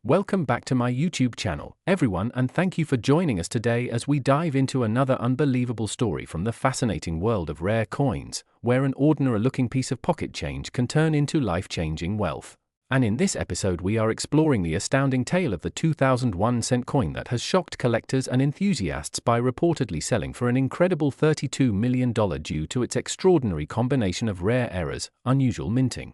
Welcome back to my YouTube channel, everyone, and thank you for joining us today as we dive into another unbelievable story from the fascinating world of rare coins, where an ordinary-looking piece of pocket change can turn into life-changing wealth. And in this episode we are exploring the astounding tale of the 2001-cent coin that has shocked collectors and enthusiasts by reportedly selling for an incredible $32 million due to its extraordinary combination of rare errors, unusual minting,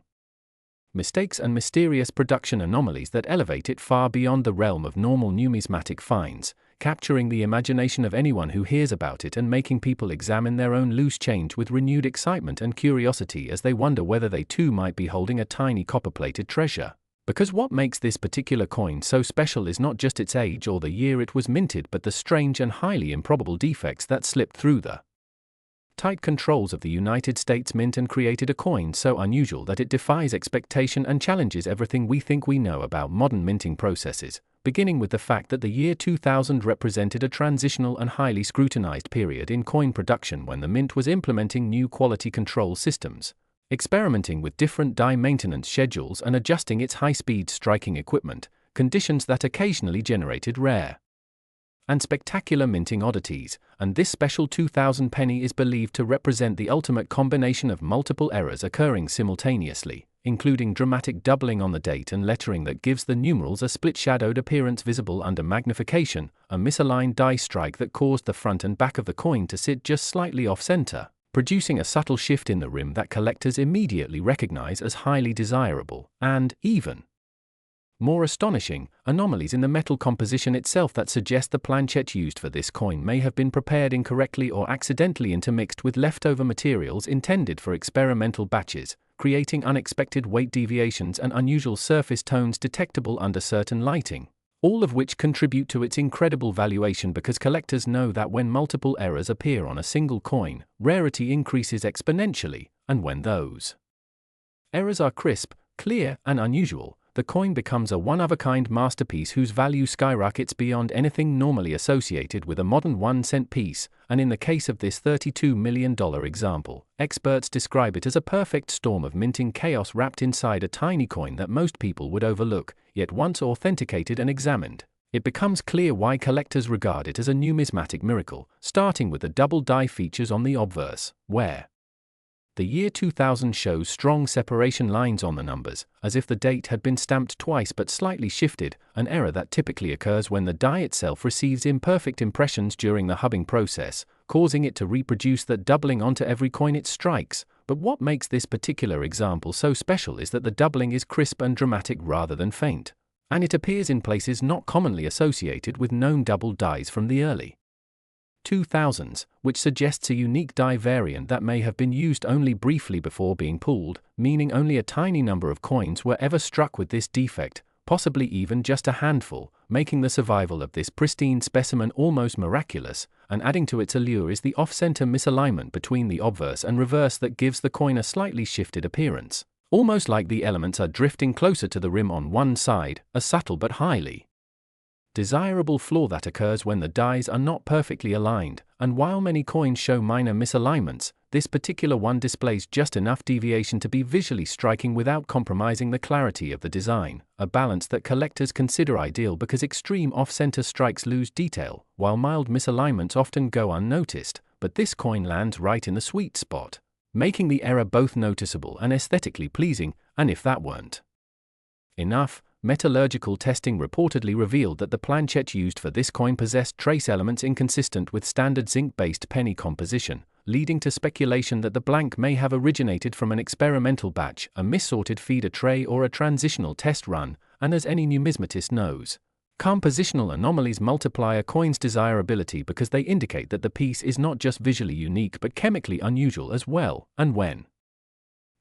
mistakes and mysterious production anomalies that elevate it far beyond the realm of normal numismatic finds, capturing the imagination of anyone who hears about it and making people examine their own loose change with renewed excitement and curiosity as they wonder whether they too might be holding a tiny copper-plated treasure. Because what makes this particular coin so special is not just its age or the year it was minted, but the strange and highly improbable defects that slipped through the tight controls of the United States Mint and created a coin so unusual that it defies expectation and challenges everything we think we know about modern minting processes, beginning with the fact that the year 2000 represented a transitional and highly scrutinized period in coin production when the Mint was implementing new quality control systems, experimenting with different die maintenance schedules and adjusting its high-speed striking equipment, conditions that occasionally generated rare and spectacular minting oddities, and this special 2000 penny is believed to represent the ultimate combination of multiple errors occurring simultaneously, including dramatic doubling on the date and lettering that gives the numerals a split-shadowed appearance visible under magnification, a misaligned die strike that caused the front and back of the coin to sit just slightly off-center, producing a subtle shift in the rim that collectors immediately recognize as highly desirable, and, even more astonishing, anomalies in the metal composition itself that suggest the planchet used for this coin may have been prepared incorrectly or accidentally intermixed with leftover materials intended for experimental batches, creating unexpected weight deviations and unusual surface tones detectable under certain lighting, all of which contribute to its incredible valuation because collectors know that when multiple errors appear on a single coin, rarity increases exponentially, and when those errors are crisp, clear, and unusual, the coin becomes a one-of-a-kind masterpiece whose value skyrockets beyond anything normally associated with a modern 1-cent piece, and in the case of this $32 million example, experts describe it as a perfect storm of minting chaos wrapped inside a tiny coin that most people would overlook, yet once authenticated and examined, it becomes clear why collectors regard it as a numismatic miracle, starting with the double die features on the obverse, where the year 2000 shows strong separation lines on the numbers, as if the date had been stamped twice but slightly shifted, an error that typically occurs when the die itself receives imperfect impressions during the hubbing process, causing it to reproduce that doubling onto every coin it strikes. But what makes this particular example so special is that the doubling is crisp and dramatic rather than faint, and it appears in places not commonly associated with known double dies from the early 2000s, which suggests a unique die variant that may have been used only briefly before being pulled, meaning only a tiny number of coins were ever struck with this defect, possibly even just a handful, making the survival of this pristine specimen almost miraculous, and adding to its allure is the off-center misalignment between the obverse and reverse that gives the coin a slightly shifted appearance, almost like the elements are drifting closer to the rim on one side, a subtle but highly desirable flaw that occurs when the dies are not perfectly aligned, and while many coins show minor misalignments, this particular one displays just enough deviation to be visually striking without compromising the clarity of the design, a balance that collectors consider ideal because extreme off-center strikes lose detail, while mild misalignments often go unnoticed, but this coin lands right in the sweet spot, making the error both noticeable and aesthetically pleasing. And if that weren't enough, metallurgical testing reportedly revealed that the planchet used for this coin possessed trace elements inconsistent with standard zinc-based penny composition, leading to speculation that the blank may have originated from an experimental batch, a mis-sorted feeder tray, or a transitional test run. And as any numismatist knows, compositional anomalies multiply a coin's desirability because they indicate that the piece is not just visually unique but chemically unusual as well, and when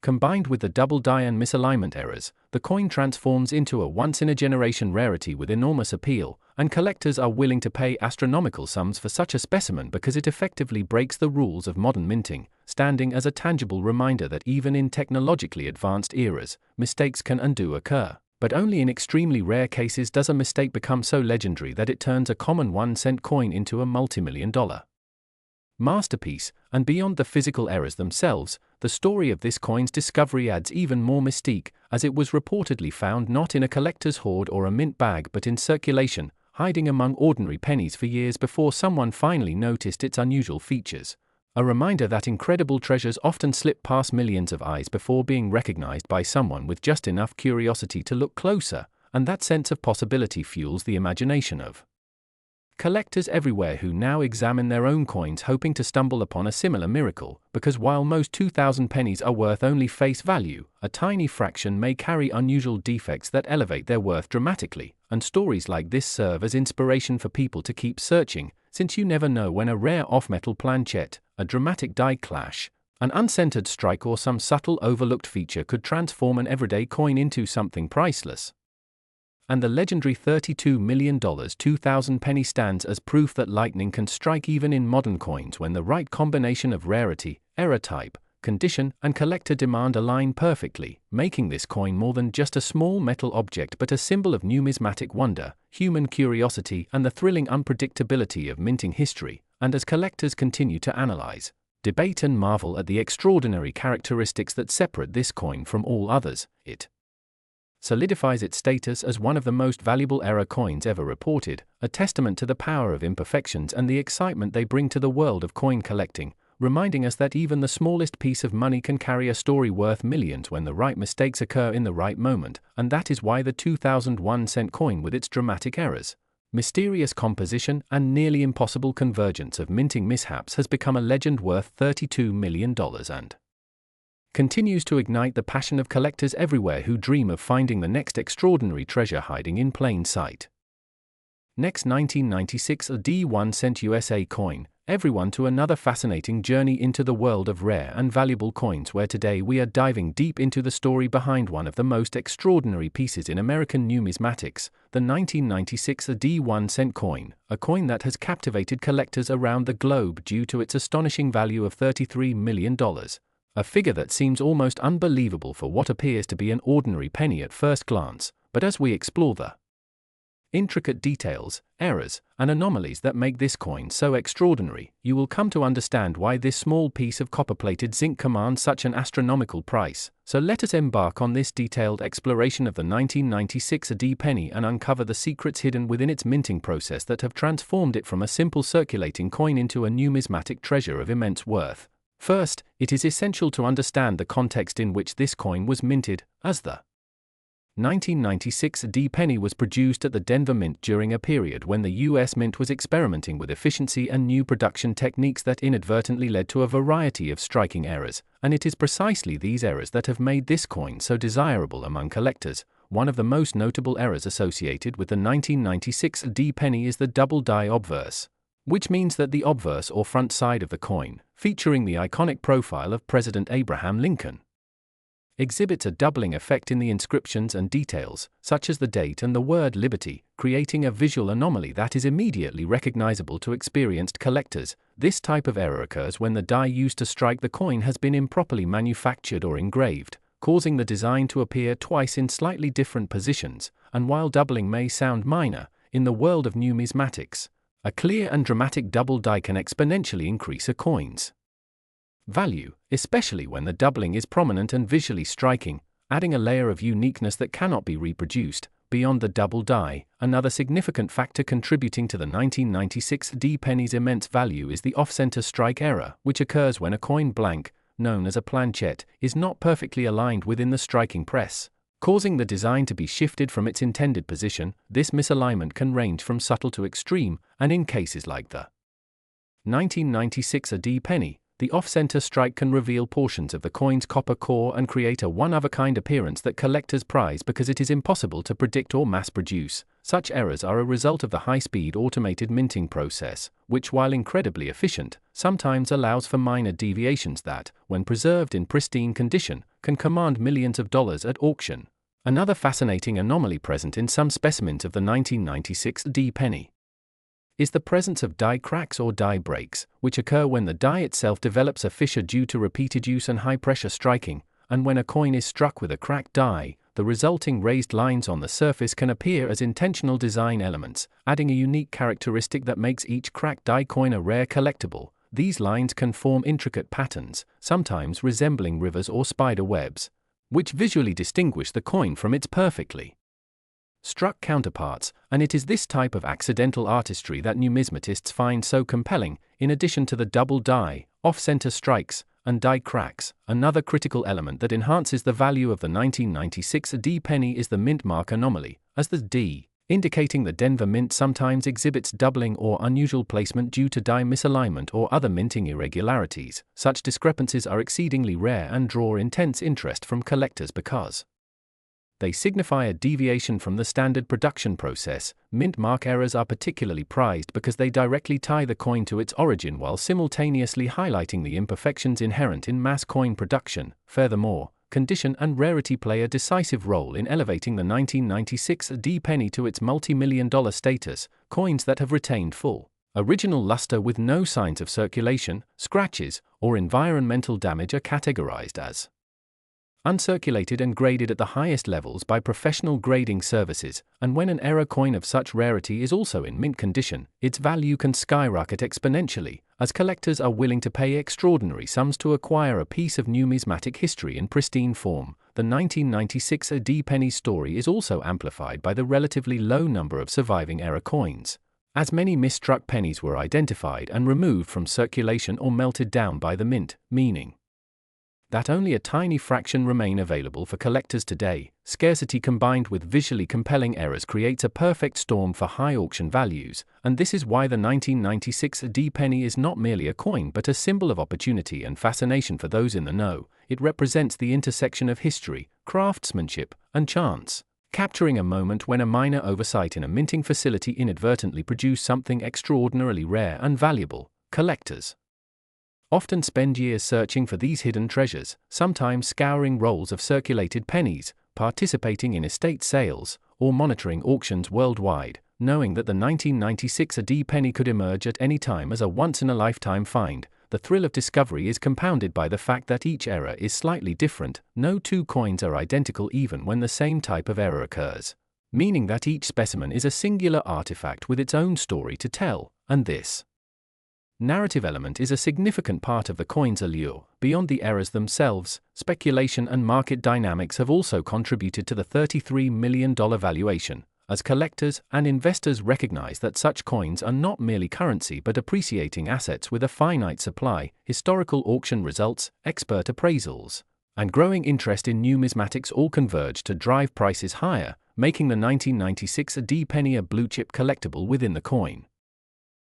combined with the double die and misalignment errors, the coin transforms into a once-in-a-generation rarity with enormous appeal, and collectors are willing to pay astronomical sums for such a specimen because it effectively breaks the rules of modern minting, standing as a tangible reminder that even in technologically advanced eras, mistakes can and do occur. But only in extremely rare cases does a mistake become so legendary that it turns a common 1-cent coin into a multi-million-dollar masterpiece, and beyond the physical errors themselves, the story of this coin's discovery adds even more mystique, as it was reportedly found not in a collector's hoard or a mint bag but in circulation, hiding among ordinary pennies for years before someone finally noticed its unusual features. A reminder that incredible treasures often slip past millions of eyes before being recognized by someone with just enough curiosity to look closer, and that sense of possibility fuels the imagination of collectors everywhere who now examine their own coins hoping to stumble upon a similar miracle, because while most 2,000 pennies are worth only face value, a tiny fraction may carry unusual defects that elevate their worth dramatically, and stories like this serve as inspiration for people to keep searching, since you never know when a rare off-metal planchet, a dramatic die clash, an uncentered strike or some subtle overlooked feature could transform an everyday coin into something priceless. And the legendary $32 million 2,000 penny stands as proof that lightning can strike even in modern coins when the right combination of rarity, error type, condition, and collector demand align perfectly, making this coin more than just a small metal object but a symbol of numismatic wonder, human curiosity, and the thrilling unpredictability of minting history. And as collectors continue to analyze, debate, and marvel at the extraordinary characteristics that separate this coin from all others, it solidifies its status as one of the most valuable error coins ever reported, a testament to the power of imperfections and the excitement they bring to the world of coin collecting, reminding us that even the smallest piece of money can carry a story worth millions when the right mistakes occur in the right moment, and that is why the 2001-cent coin, with its dramatic errors, mysterious composition, and nearly impossible convergence of minting mishaps, has become a legend worth $32 million and continues to ignite the passion of collectors everywhere who dream of finding the next extraordinary treasure hiding in plain sight. Next, 1996, a D1-cent USA coin, everyone to another fascinating journey into the world of rare and valuable coins, where today we are diving deep into the story behind one of the most extraordinary pieces in American numismatics, the 1996 D1-cent coin, a coin that has captivated collectors around the globe due to its astonishing value of $33 million. A figure that seems almost unbelievable for what appears to be an ordinary penny at first glance, but as we explore the intricate details, errors, and anomalies that make this coin so extraordinary, you will come to understand why this small piece of copper-plated zinc commands such an astronomical price. So let us embark on this detailed exploration of the 1996 AD penny and uncover the secrets hidden within its minting process that have transformed it from a simple circulating coin into a numismatic treasure of immense worth. First, it is essential to understand the context in which this coin was minted, as the 1996 AD penny was produced at the Denver Mint during a period when the U.S. Mint was experimenting with efficiency and new production techniques that inadvertently led to a variety of striking errors, and it is precisely these errors that have made this coin so desirable among collectors. One of the most notable errors associated with the 1996 AD penny is the double die obverse, which means that the obverse or front side of the coin, featuring the iconic profile of President Abraham Lincoln, exhibits a doubling effect in the inscriptions and details, such as the date and the word liberty, creating a visual anomaly that is immediately recognizable to experienced collectors. This type of error occurs when the die used to strike the coin has been improperly manufactured or engraved, causing the design to appear twice in slightly different positions, and while doubling may sound minor, in the world of numismatics, a clear and dramatic double die can exponentially increase a coin's value, especially when the doubling is prominent and visually striking, adding a layer of uniqueness that cannot be reproduced. Beyond the double die, another significant factor contributing to the 1996 D penny's immense value is the off-center strike error, which occurs when a coin blank, known as a planchet, is not perfectly aligned within the striking press, causing the design to be shifted from its intended position. This misalignment can range from subtle to extreme, and in cases like the 1996 AD penny, the off-center strike can reveal portions of the coin's copper core and create a one-of-a-kind appearance that collectors prize because it is impossible to predict or mass-produce. Such errors are a result of the high-speed automated minting process, which, while incredibly efficient, sometimes allows for minor deviations that, when preserved in pristine condition, can command millions of dollars at auction. Another fascinating anomaly present in some specimens of the 1996 D penny is the presence of die cracks or die breaks, which occur when the die itself develops a fissure due to repeated use and high-pressure striking, and when a coin is struck with a cracked die, the resulting raised lines on the surface can appear as intentional design elements, adding a unique characteristic that makes each cracked die coin a rare collectible. these lines can form intricate patterns, sometimes resembling rivers or spider webs, which visually distinguish the coin from its perfectly struck counterparts, and it is this type of accidental artistry that numismatists find so compelling. In addition to the double die, off-center strikes, and die cracks, another critical element that enhances the value of the 1996 D penny is the mint mark anomaly, as the D, indicating the Denver Mint sometimes exhibits doubling or unusual placement due to die misalignment or other minting irregularities. Such discrepancies are exceedingly rare and draw intense interest from collectors because they signify a deviation from the standard production process. Mint mark errors are particularly prized because they directly tie the coin to its origin while simultaneously highlighting the imperfections inherent in mass coin production. Furthermore, condition and rarity play a decisive role in elevating the 1996 D penny to its multi-million-dollar status. Coins that have retained full original luster with no signs of circulation, scratches, or environmental damage are categorized as uncirculated and graded at the highest levels by professional grading services, and when an error coin of such rarity is also in mint condition, its value can skyrocket exponentially, as collectors are willing to pay extraordinary sums to acquire a piece of numismatic history in pristine form. The 1996 D penny story is also amplified by the relatively low number of surviving error coins, as many misstruck pennies were identified and removed from circulation or melted down by the mint, meaning that only a tiny fraction remain available for collectors today. Scarcity combined with visually compelling errors creates a perfect storm for high auction values, and this is why the 1996 D penny is not merely a coin but a symbol of opportunity and fascination for those in the know. It represents the intersection of history, craftsmanship, and chance, capturing a moment when a minor oversight in a minting facility inadvertently produced something extraordinarily rare and valuable. Collectors often spend years searching for these hidden treasures, sometimes scouring rolls of circulated pennies, participating in estate sales, or monitoring auctions worldwide, knowing that the 1996 D penny could emerge at any time as a once-in-a-lifetime find. The thrill of discovery is compounded by the fact that each error is slightly different. No two coins are identical even when the same type of error occurs, meaning that each specimen is a singular artifact with its own story to tell, and this narrative element is a significant part of the coin's allure. Beyond the errors themselves, speculation and market dynamics have also contributed to the $33 million valuation, as collectors and investors recognize that such coins are not merely currency but appreciating assets with a finite supply. Historical auction results, expert appraisals, and growing interest in numismatics all converge to drive prices higher, making the 1996 D penny a blue-chip collectible within the coin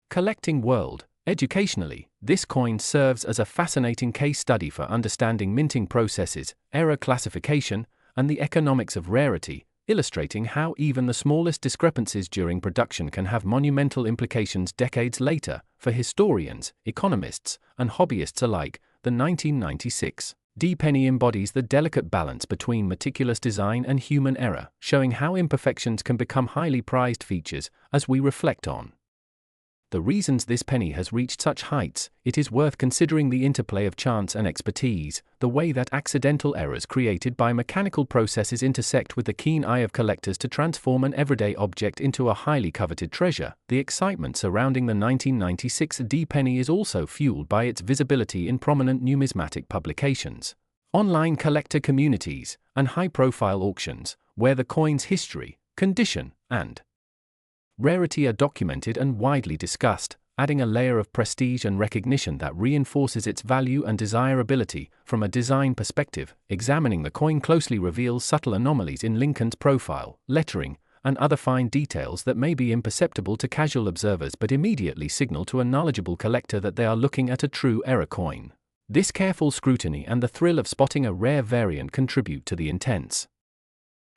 collecting world. Educationally, this coin serves as a fascinating case study for understanding minting processes, error classification, and the economics of rarity, illustrating how even the smallest discrepancies during production can have monumental implications decades later. For historians, economists, and hobbyists alike, the 1996 D penny embodies the delicate balance between meticulous design and human error, showing how imperfections can become highly prized features. As we reflect on the reasons this penny has reached such heights, it is worth considering the interplay of chance and expertise, the way that accidental errors created by mechanical processes intersect with the keen eye of collectors to transform an everyday object into a highly coveted treasure. The excitement surrounding the 1996 D penny is also fueled by its visibility in prominent numismatic publications, online collector communities, and high-profile auctions, where the coin's history, condition, and rarity are documented and widely discussed, adding a layer of prestige and recognition that reinforces its value and desirability. From a design perspective, examining the coin closely reveals subtle anomalies in Lincoln's profile, lettering, and other fine details that may be imperceptible to casual observers but immediately signal to a knowledgeable collector that they are looking at a true error coin. This careful scrutiny and the thrill of spotting a rare variant contribute to the intense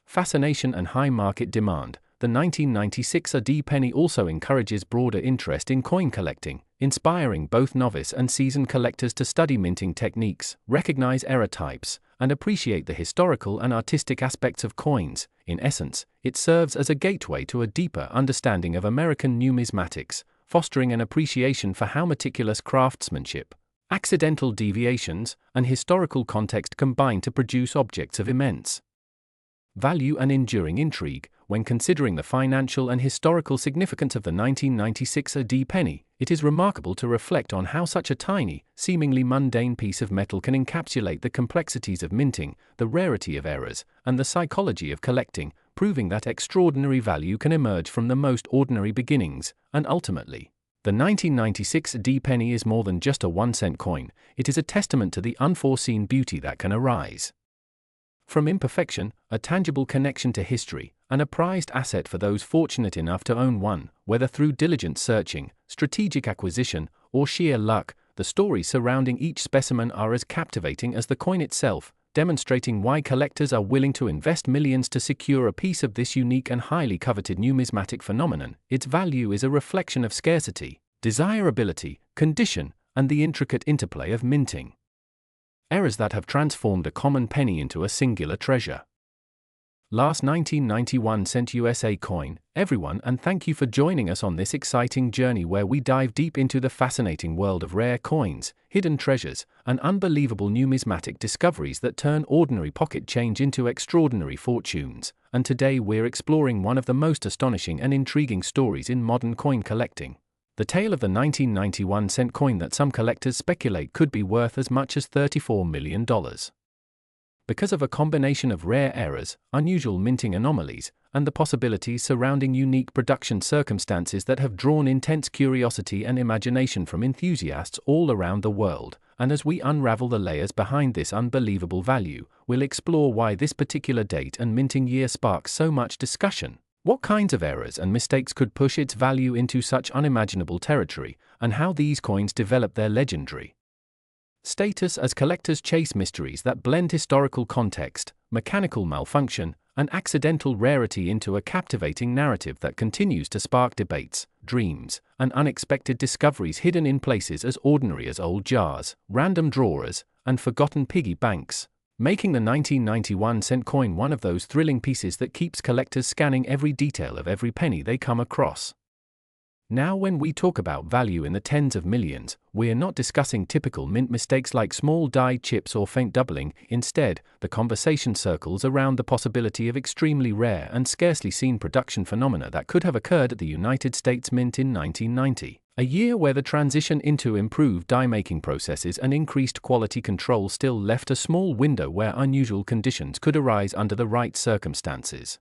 fascination and high market demand. The 1996 D penny also encourages broader interest in coin collecting, inspiring both novice and seasoned collectors to study minting techniques, recognize error types, and appreciate the historical and artistic aspects of coins. In essence, it serves as a gateway to a deeper understanding of American numismatics, fostering an appreciation for how meticulous craftsmanship, accidental deviations, and historical context combine to produce objects of immense value and enduring intrigue. When considering the financial and historical significance of the 1996 D penny, It is remarkable to reflect on how such a tiny, seemingly mundane piece of metal can encapsulate the complexities of minting, the rarity of errors, and the psychology of collecting, proving that extraordinary value can emerge from the most ordinary beginnings, and ultimately, the 1996 penny is more than just a 1-cent coin. It is a testament to the unforeseen beauty that can arise from imperfection, a tangible connection to history, and a prized asset for those fortunate enough to own one. Whether through diligent searching, strategic acquisition, or sheer luck, the stories surrounding each specimen are as captivating as the coin itself, demonstrating why collectors are willing to invest millions to secure a piece of this unique and highly coveted numismatic phenomenon. Its value is a reflection of scarcity, desirability, condition, and the intricate interplay of minting errors that have transformed a common penny into a singular treasure. Last 1991 cent USA coin, everyone, and thank you for joining us on this exciting journey where we dive deep into the fascinating world of rare coins, hidden treasures, and unbelievable numismatic discoveries that turn ordinary pocket change into extraordinary fortunes. And today we're exploring one of the most astonishing and intriguing stories in modern coin collecting. The tale of the 1991 cent coin that some collectors speculate could be worth as much as $34 million. Because of a combination of rare errors, unusual minting anomalies, and the possibilities surrounding unique production circumstances that have drawn intense curiosity and imagination from enthusiasts all around the world. And as we unravel the layers behind this unbelievable value, we'll explore why this particular date and minting year sparks so much discussion. What kinds of errors and mistakes could push its value into such unimaginable territory, and how these coins develop their legendary status as collectors chase mysteries that blend historical context, mechanical malfunction, and accidental rarity into a captivating narrative that continues to spark debates, dreams, and unexpected discoveries hidden in places as ordinary as old jars, random drawers, and forgotten piggy banks, making the 1991 cent coin one of those thrilling pieces that keeps collectors scanning every detail of every penny they come across. Now, when we talk about value in the tens of millions, we're not discussing typical mint mistakes like small die chips or faint doubling. Instead, the conversation circles around the possibility of extremely rare and scarcely seen production phenomena that could have occurred at the United States Mint in 1990, a year where the transition into improved die-making processes and increased quality control still left a small window where unusual conditions could arise under the right circumstances.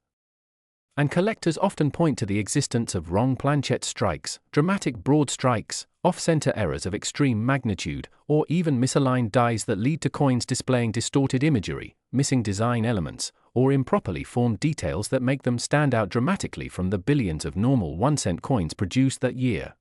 And collectors often point to the existence of wrong planchette strikes, dramatic broad strikes, off-center errors of extreme magnitude, or even misaligned dies that lead to coins displaying distorted imagery, missing design elements, or improperly formed details that make them stand out dramatically from the billions of normal 1-cent coins produced that year.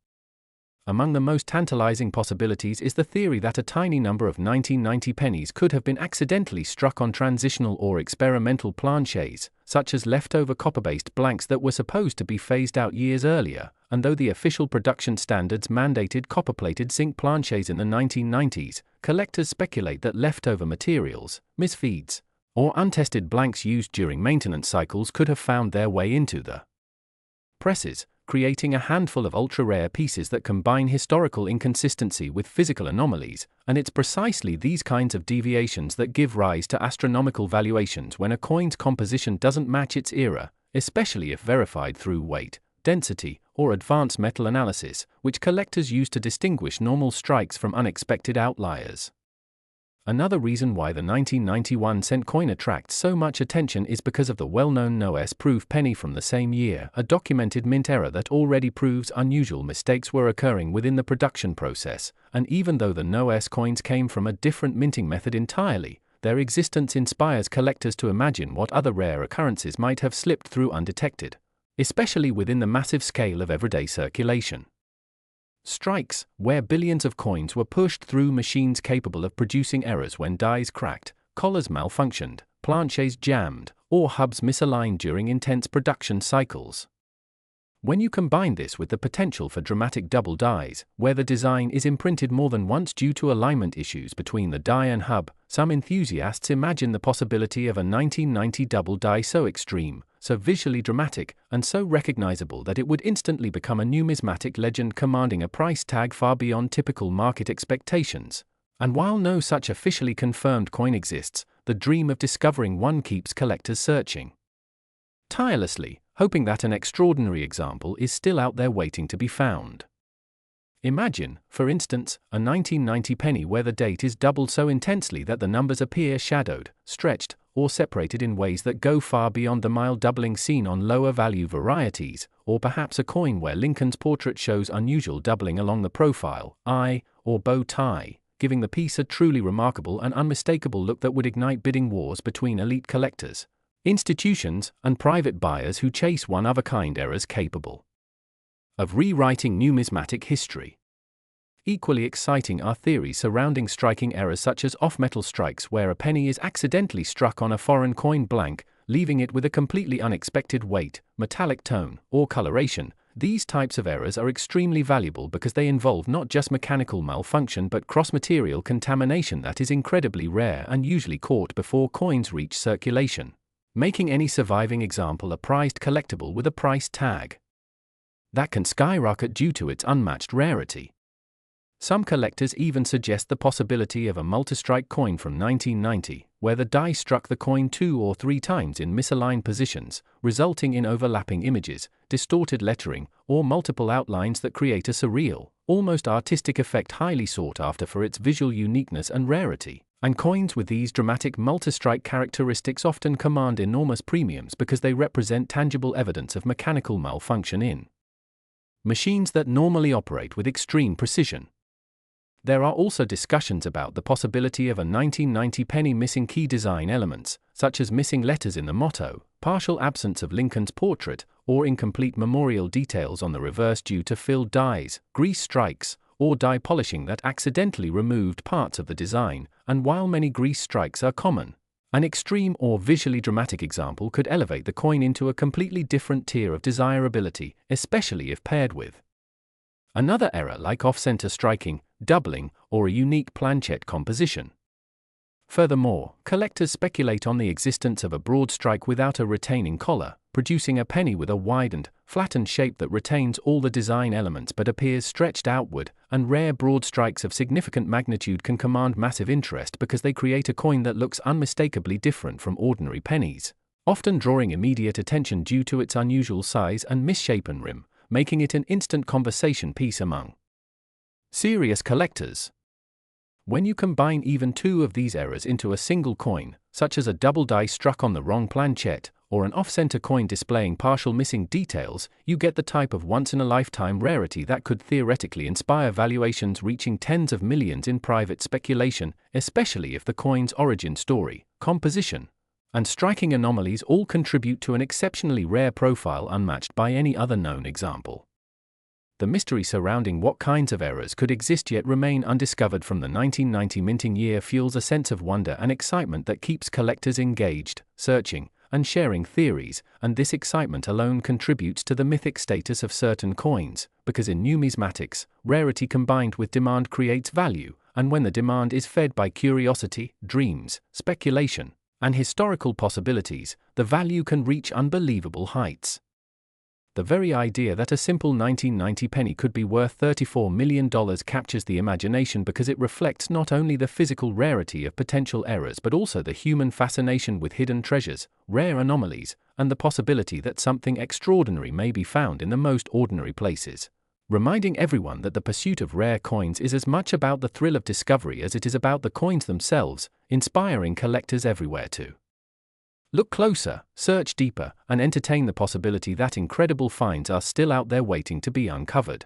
Among the most tantalizing possibilities is the theory that a tiny number of 1990 pennies could have been accidentally struck on transitional or experimental planchets, such as leftover copper-based blanks that were supposed to be phased out years earlier, and though the official production standards mandated copper-plated zinc planchets in the 1990s, collectors speculate that leftover materials, misfeeds, or untested blanks used during maintenance cycles could have found their way into the presses, creating a handful of ultra-rare pieces that combine historical inconsistency with physical anomalies, and it's precisely these kinds of deviations that give rise to astronomical valuations when a coin's composition doesn't match its era, especially if verified through weight, density, or advanced metal analysis, which collectors use to distinguish normal strikes from unexpected outliers. Another reason why the 1991 cent coin attracts so much attention is because of the well-known no-S-proof penny from the same year, a documented mint error that already proves unusual mistakes were occurring within the production process, and even though the no-S coins came from a different minting method entirely, their existence inspires collectors to imagine what other rare occurrences might have slipped through undetected, especially within the massive scale of everyday circulation. Strikes, where billions of coins were pushed through machines capable of producing errors when dies cracked, collars malfunctioned, planchets jammed, or hubs misaligned during intense production cycles. When you combine this with the potential for dramatic double dies, where the design is imprinted more than once due to alignment issues between the die and hub, some enthusiasts imagine the possibility of a 1990 double die so extreme, so visually dramatic, and so recognizable that it would instantly become a numismatic legend commanding a price tag far beyond typical market expectations. And while no such officially confirmed coin exists, the dream of discovering one keeps collectors searching tirelessly, hoping that an extraordinary example is still out there waiting to be found. Imagine, for instance, a 1990 penny where the date is doubled so intensely that the numbers appear shadowed, stretched, or separated in ways that go far beyond the mild doubling seen on lower value varieties, or perhaps a coin where Lincoln's portrait shows unusual doubling along the profile, eye, or bow tie, giving the piece a truly remarkable and unmistakable look that would ignite bidding wars between elite collectors, institutions, and private buyers who chase one-of-a-kind errors capable of rewriting numismatic history. Equally exciting are theories surrounding striking errors such as off-metal strikes where a penny is accidentally struck on a foreign coin blank, leaving it with a completely unexpected weight, metallic tone, or coloration. These types of errors are extremely valuable because they involve not just mechanical malfunction but cross-material contamination that is incredibly rare and usually caught before coins reach circulation, making any surviving example a prized collectible with a price tag that can skyrocket due to its unmatched rarity. Some collectors even suggest the possibility of a multistrike coin from 1990, where the die struck the coin 2 or 3 times in misaligned positions, resulting in overlapping images, distorted lettering, or multiple outlines that create a surreal, almost artistic effect highly sought after for its visual uniqueness and rarity. And coins with these dramatic multistrike characteristics often command enormous premiums because they represent tangible evidence of mechanical malfunction in machines that normally operate with extreme precision. There are also discussions about the possibility of a 1990 penny missing key design elements, such as missing letters in the motto, partial absence of Lincoln's portrait, or incomplete memorial details on the reverse due to filled dies, grease strikes, or die polishing that accidentally removed parts of the design. And while many grease strikes are common, an extreme or visually dramatic example could elevate the coin into a completely different tier of desirability, especially if paired with another error like off-center striking, doubling, or a unique planchette composition. Furthermore, collectors speculate on the existence of a broad strike without a retaining collar, producing a penny with a widened, flattened shape that retains all the design elements but appears stretched outward, and rare broad strikes of significant magnitude can command massive interest because they create a coin that looks unmistakably different from ordinary pennies, often drawing immediate attention due to its unusual size and misshapen rim, making it an instant conversation piece among serious collectors. When you combine even 2 of these errors into a single coin, such as a double die struck on the wrong planchette, or an off-center coin displaying partial missing details, you get the type of once-in-a-lifetime rarity that could theoretically inspire valuations reaching tens of millions in private speculation, especially if the coin's origin story, composition, and striking anomalies all contribute to an exceptionally rare profile unmatched by any other known example. The mystery surrounding what kinds of errors could exist yet remain undiscovered from the 1990 minting year fuels a sense of wonder and excitement that keeps collectors engaged, searching, and sharing theories, and this excitement alone contributes to the mythic status of certain coins, because in numismatics, rarity combined with demand creates value, and when the demand is fed by curiosity, dreams, speculation, and historical possibilities, the value can reach unbelievable heights. The very idea that a simple 1990 penny could be worth $34 million captures the imagination because it reflects not only the physical rarity of potential errors but also the human fascination with hidden treasures, rare anomalies, and the possibility that something extraordinary may be found in the most ordinary places. Reminding everyone that the pursuit of rare coins is as much about the thrill of discovery as it is about the coins themselves, inspiring collectors everywhere to look closer, search deeper, and entertain the possibility that incredible finds are still out there waiting to be uncovered.